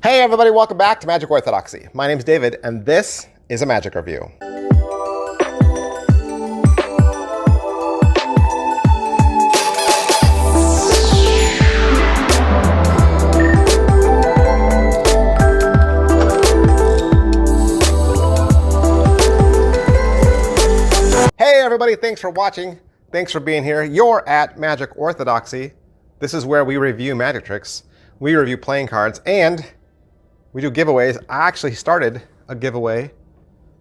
Hey everybody, welcome back to Magic Orthodoxy. My name's David, and this is a magic review. Hey everybody, thanks for watching. Thanks for being here. You're at Magic Orthodoxy. This is where we review magic tricks. We review playing cards, and we do giveaways. I actually started a giveaway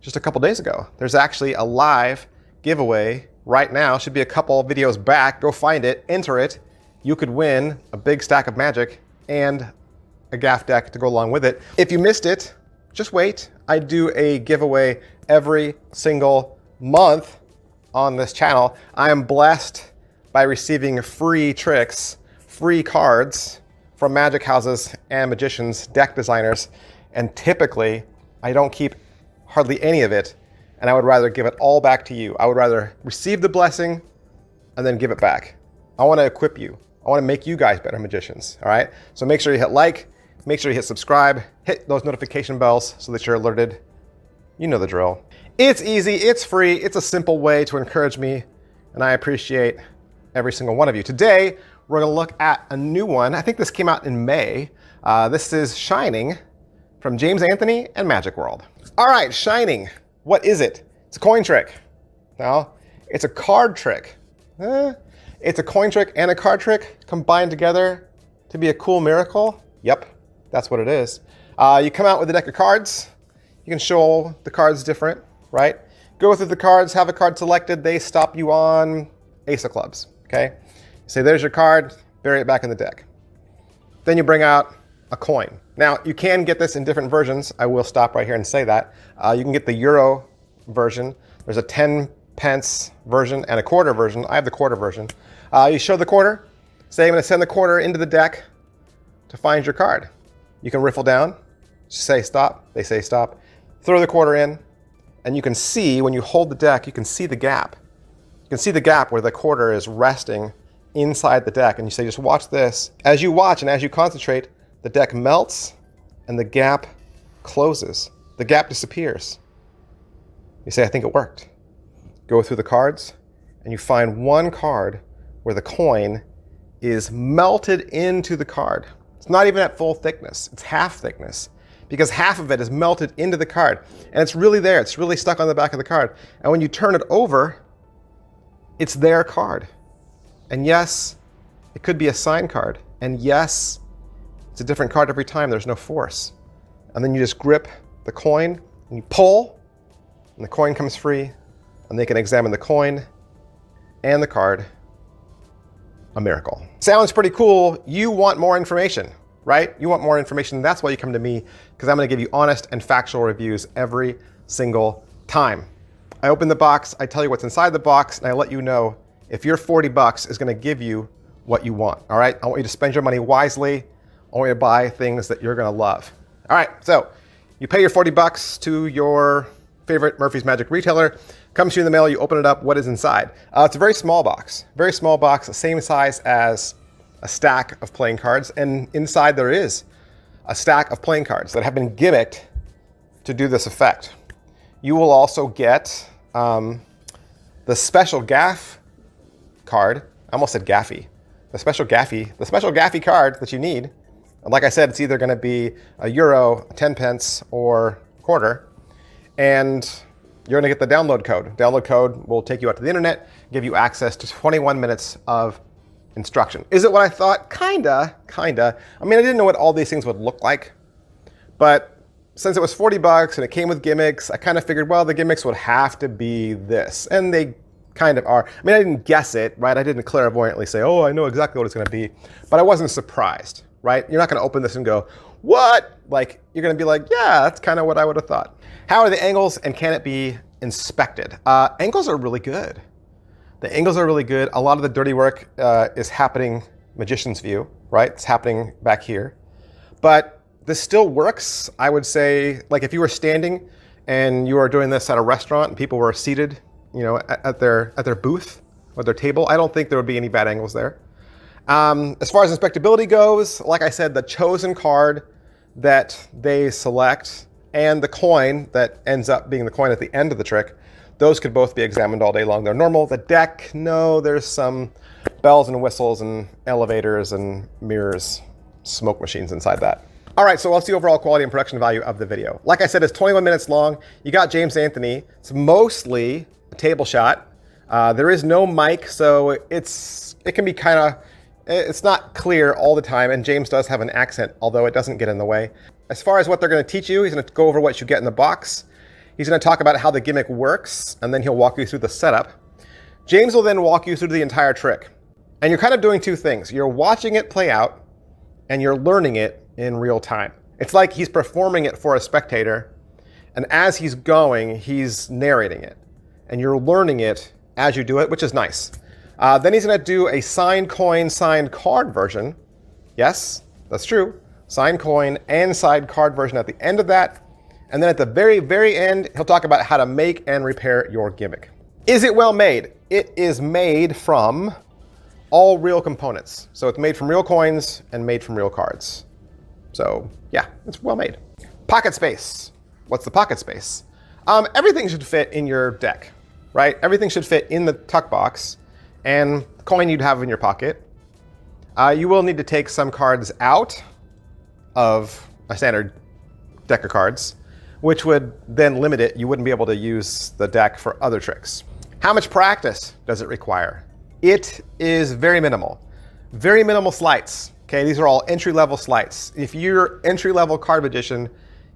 just a couple days ago. There's actually a live giveaway right now. Should be a couple videos back. Go find it, enter it. You could win a big stack of magic and a gaff deck to go along with it. If you missed it, just wait. I do a giveaway every single month on this channel. I am blessed by receiving free tricks, free cards from magic houses and magicians, deck designers, and typically I don't keep hardly any of it, and I would rather give it all back to you. I would rather receive the blessing and then give it back. I want to equip you. I want to make you guys better magicians, all right? So make sure you hit like, make sure you hit subscribe, hit those notification bells so that you're alerted. You know the drill. It's easy, it's free, it's a simple way to encourage me, and I appreciate every single one of you. Today, we're gonna look at a new one. I think this came out in May. This is Shining from James Anthony and Magic World. All right, Shining, what is it? It's a coin trick. No, it's a card trick. It's a coin trick and a card trick combined together to be a cool miracle. Yep, that's what it is. You come out with a deck of cards. You can show the cards different, right? Go through the cards, have a card selected. They stop you on Ace of Clubs, okay? Say, there's your card, bury it back in the deck. Then you bring out a coin. Now, you can get this in different versions. I will stop right here and say that. You can get the Euro version. There's a 10 pence version and a quarter version. I have the quarter version. You show the quarter. Say, I'm going to send the quarter into the deck to find your card. You can riffle down. Say stop. They say stop. Throw the quarter in. And you can see, when you hold the deck, you can see the gap. You can see the gap where the quarter is resting inside the deck, and you say, just watch this. As you watch and as you concentrate, the deck melts and the gap closes. The gap disappears. You say, I think it worked. Go through the cards and you find one card where the coin is melted into the card. It's not even at full thickness, it's half thickness, because half of it is melted into the card, and it's really there. It's really stuck on the back of the card. And when you turn it over, it's their card. And yes, it could be a sign card. And yes, it's a different card every time. There's no force. And then you just grip the coin and you pull, and the coin comes free, and they can examine the coin and the card. A miracle. Sounds pretty cool. You want more information, right? You want more information. That's why you come to me, because I'm going to give you honest and factual reviews every single time. I open the box, I tell you what's inside the box, and I let you know if your 40 bucks is going to give you what you want, all right? I want you to spend your money wisely. I want you to buy things that you're going to love. All right, so you pay your 40 bucks to your favorite Murphy's Magic retailer. Comes to you in the mail, you open it up, what is inside? It's a very small box, the same size as a stack of playing cards, and inside there is a stack of playing cards that have been gimmicked to do this effect. You will also get the special gaff card. I almost said gaffy. The special gaffy card that you need. And like I said, it's either going to be a euro, a 10 pence, or quarter. And you're going to get the download code. Download code will take you out to the internet, give you access to 21 minutes of instruction. Is it what I thought? Kinda. I mean, I didn't know what all these things would look like, but since it was 40 bucks and it came with gimmicks, I kind of figured, well, the gimmicks would have to be this. And they kind of are. I mean, I didn't guess it, right? I didn't clairvoyantly say, oh, I know exactly what it's going to be, but I wasn't surprised, right? You're not going to open this and go, what? Like, you're going to be like, yeah, that's kind of what I would have thought. How are the angles, and can it be inspected? Angles are really good. The angles are really good. A lot of the dirty work is happening magician's view, right? It's happening back here. But this still works, I would say. Like if you were standing and you were doing this at a restaurant and people were seated, you know, at their booth or their table, I don't think there would be any bad angles there. As far as inspectability goes, like I said, the chosen card that they select and the coin that ends up being the coin at the end of the trick, those could both be examined all day long. They're normal. The deck, no, there's some bells and whistles and elevators and mirrors, smoke machines inside that. All right, so what's the overall quality and production value of the video? Like I said, it's 21 minutes long. You got James Anthony. It's mostly a table shot. There is no mic, so it can be kind of, it's not clear all the time, and James does have an accent, although it doesn't get in the way. As far as what they're going to teach you, he's going to go over what you get in the box. He's going to talk about how the gimmick works, and then he'll walk you through the setup. James will then walk you through the entire trick. And you're kind of doing two things. You're watching it play out, and you're learning it in real time. It's like he's performing it for a spectator, and as he's going, he's narrating it. And you're learning it as you do it, which is nice. Then he's going to do a signed coin, signed card version. Yes, that's true. Signed coin and signed card version at the end of that. And then at the very, very end, he'll talk about how to make and repair your gimmick. Is it well made? It is made from all real components. So it's made from real coins and made from real cards. So yeah, it's well made. Pocket space. What's the pocket space? Everything should fit in your deck, right? Everything should fit in the tuck box and the coin you'd have in your pocket. You will need to take some cards out of a standard deck of cards, which would then limit it. You wouldn't be able to use the deck for other tricks. How much practice does it require? It is very minimal. Very minimal sleights. Okay, these are all entry-level sleights. If you're entry-level card magician,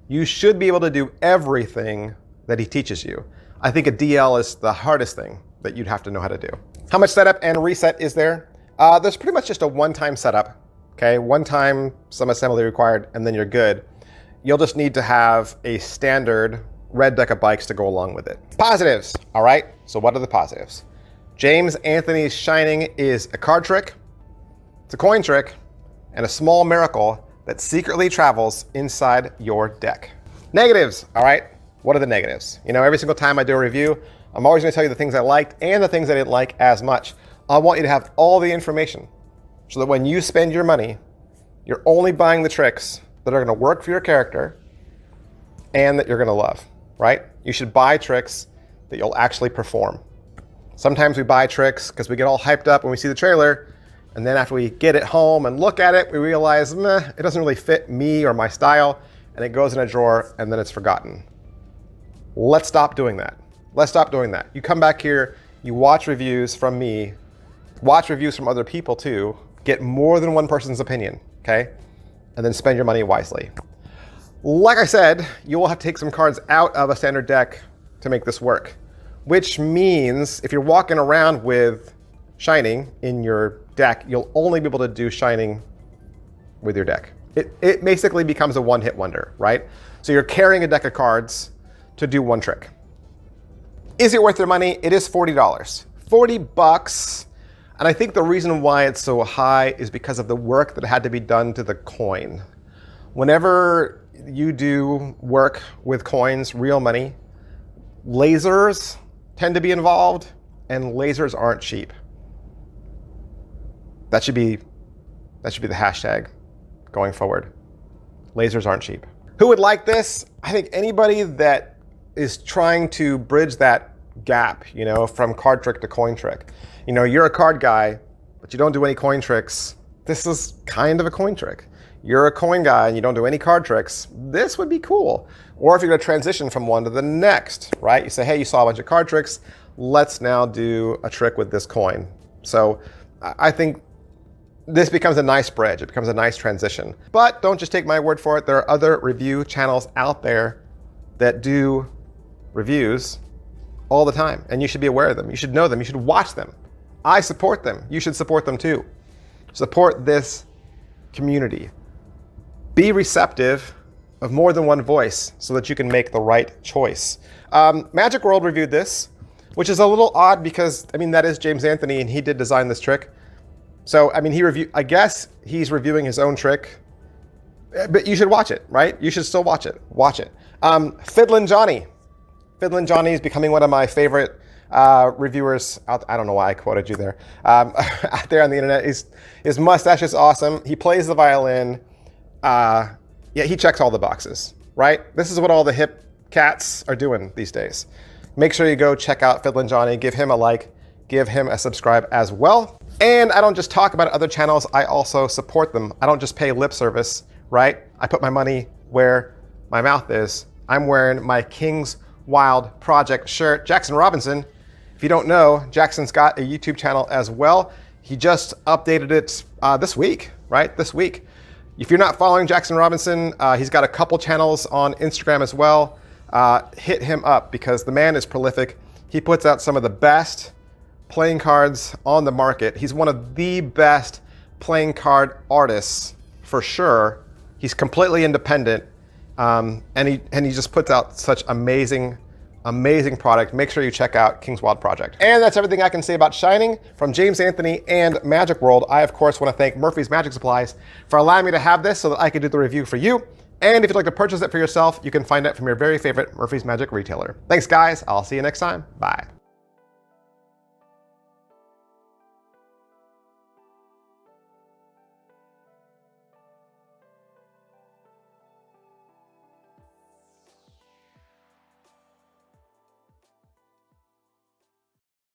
you should be able to do everything that he teaches you. I think a DL is the hardest thing that you'd have to know how to do. How much setup and reset is there? There's pretty much just a one-time setup. Okay, one time, some assembly required, and then you're good. You'll just need to have a standard red deck of bikes to go along with it. Positives, all right? So what are the positives? James Anthony's Shining is a card trick, it's a coin trick, and a small miracle that secretly travels inside your deck. Negatives, all right? What are the negatives? You know, every single time I do a review, I'm always gonna tell you the things I liked and the things I didn't like as much. I want you to have all the information so that when you spend your money, you're only buying the tricks that are gonna work for your character and that you're gonna love, right? You should buy tricks that you'll actually perform. Sometimes we buy tricks because we get all hyped up when we see the trailer, and then after we get it home and look at it, we realize, meh, it doesn't really fit me or my style, and it goes in a drawer and then it's forgotten. Let's stop doing that. Let's stop doing that. You come back here, you watch reviews from me, watch reviews from other people too, get more than one person's opinion, okay? And then spend your money wisely. Like I said, you will have to take some cards out of a standard deck to make this work, which means if you're walking around with Shining in your deck, you'll only be able to do Shining with your deck. It basically becomes a one-hit wonder, right? So you're carrying a deck of cards to do one trick. Is it worth their money? It is $40. 40 bucks. And I think the reason why it's so high is because of the work that had to be done to the coin. Whenever you do work with coins, real money, lasers tend to be involved, and lasers aren't cheap. That should be the hashtag going forward. Lasers aren't cheap. Who would like this? I think anybody that is trying to bridge that gap, you know, from card trick to coin trick. You know, you're a card guy, but you don't do any coin tricks. This is kind of a coin trick. You're a coin guy and you don't do any card tricks. This would be cool. Or if you're gonna transition from one to the next, right? You say, hey, you saw a bunch of card tricks. Let's now do a trick with this coin. So I think this becomes a nice bridge. It becomes a nice transition. But don't just take my word for it. There are other review channels out there that do reviews all the time, and you should be aware of them. You should know them. You should watch them. I support them. You should support them too. Support this community. Be receptive of more than one voice so that you can make the right choice. Magic World reviewed this, which is a little odd because, I mean, that is James Anthony and he did design this trick. So, I mean, I guess he's reviewing his own trick, but you should watch it, right? You should still watch it. Watch it. Fiddlin' Johnny. Fiddlin' Johnny is becoming one of my favorite reviewers out. I don't know why I quoted you there. Out there on the internet. His mustache is awesome. He plays the violin. Yeah, he checks all the boxes, right? This is what all the hip cats are doing these days. Make sure you go check out Fiddlin' Johnny, give him a like, give him a subscribe as well. And I don't just talk about other channels, I also support them. I don't just pay lip service, right? I put my money where my mouth is. I'm wearing my King's Wild Project shirt. Jackson Robinson, if you don't know, Jackson's got a YouTube channel as well. He just updated it this week, right? This week. If you're not following Jackson Robinson, he's got a couple channels on Instagram as well. Hit him up because the man is prolific. He puts out some of the best playing cards on the market. He's one of the best playing card artists for sure. He's completely independent, and he just puts out such amazing product. Make sure you check out King's Wild Project. And that's everything I can say about Shining. From James Anthony and Magic World, I of course want to thank Murphy's Magic Supplies for allowing me to have this so that I could do the review for you. And if you'd like to purchase it for yourself, you can find it from your very favorite Murphy's Magic retailer. Thanks guys, I'll see you next time. Bye.